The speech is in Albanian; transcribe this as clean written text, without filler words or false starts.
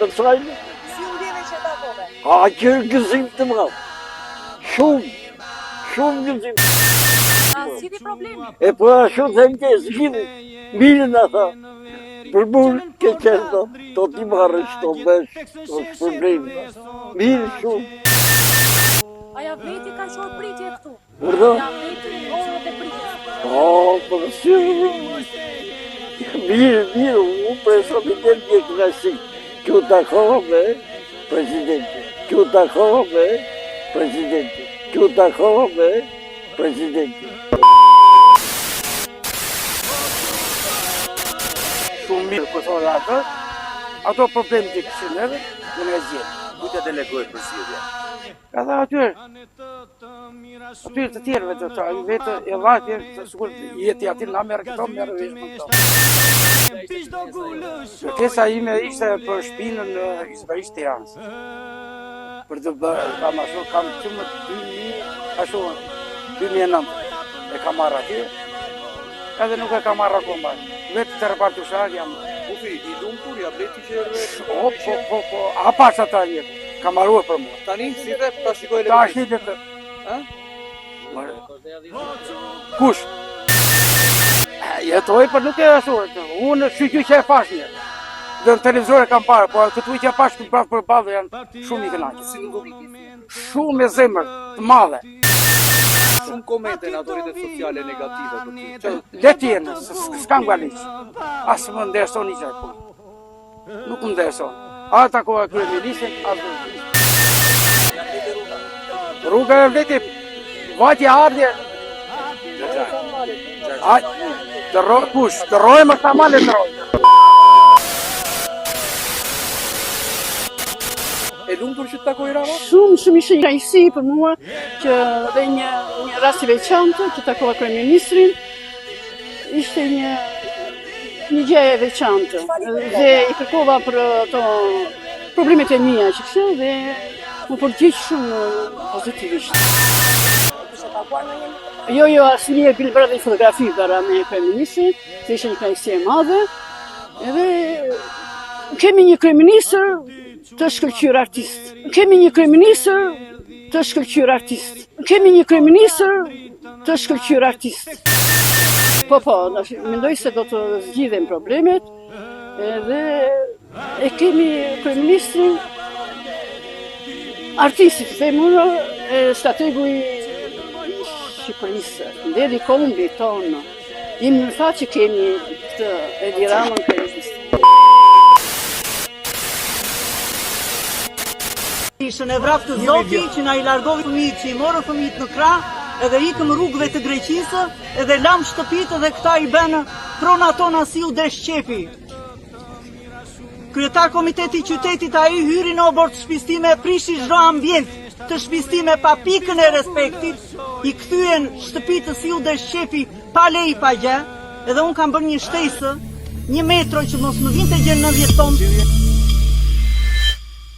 Bersajnë. Si u ndjeve që takove? A që gëzim të më. Shumë gëzim. A si ti problemi? E po ashtu dhe në kesë gjithë, mirë në tha. Për burë ke qenë të, to ti marrë shto besh, to është problemi. Mirë shumë. Aja veti ka qërë pritje këtu? Urdo? Ja veti orët e pritje? Për shumë. Mirë, u preso për të një klasik. Që takova me presidenti. Që takova me presidenti. Që takova me presidenti. Shumë mirë për thonë atë, ato problem të këshin edhe, dhe në zjetë. Kujt e delegojë për zgjedhje? Ka dhe atyre të tjerëve të ta, vetë e vajtje, të sigur jeti ati nga merë këto, merë vesh më këto. Kesa ime ishte për shpinën në Izbarish Tiranës. Për të bërë, kam që më 2009 e kam marrë atje, edhe nuk e kam marrë akoma. Vetë të repartushar jam. Kufi, i lumtur, ja bleti që Po, a pas ata jetë, kam marruar për mua. Tani, si dhe, ta shikoj Ta është një dhe të... Kush? Jetoj, për nuk e ashur. Unë shqyqy që e fash një. Dhe në televizor e kam parë, po këtu i që e fash për prafë për badhe janë shumë i kënaqë. Shumë e zemër, të madhe. Shumë komente në autoritet sociale negative për ty. Leti jenë, s'kam galiqë. Asë më nderëson i qaj punë. Nuk më nderëson. A takova kryeministrin, rruga e vleti, vajtje ardhje. Të rojë më këta male të rojë. E lumtur që të takoj Rama? Shumë ishte një kënaqësi për mua që dhe një rast i veçantë që takova kryeministrin. Ishte një gjë e veçantë dhe i kërkova për ato problemet e mia që kishte dhe më përgjigj shumë pozitivisht. Jo, asnjë bilbra dhe fotografi para me kryeministrin, se ishte një kënaqësi e madhe. Edhe kemi një kryeministër të shkëlqyer artist. Kemi një kryeministër të shkëlqyer artist. Kemi një kryeministër të shkëlqyer artist. Po, mendoj se do të zgjidhen problemet edhe e kemi kryeministrin artistit, femur, strategu i Shqipërisë, ndedhi Kolumbit tonë. Jemi në fat që kemi këtë Edi Ramën kryeminist. Ishën e vrap të Zoti që na i largovi fëmijët që i morën fëmijët në krah, edhe ikëm rrugëve të Greqisë, edhe lam shtëpitë dhe këta i bënë prona tona si u desh qefi. Kryetar komiteti i qytetit ai hyri në obor të shpistime, prishi çdo ambient të shpistime pa pikën e respektit, i kthyen shtëpitë si u desh qefi pa lej pa gjë, edhe un kam bërë një shtesë, 1 metro që mos më vinte gjë në 90 tonë.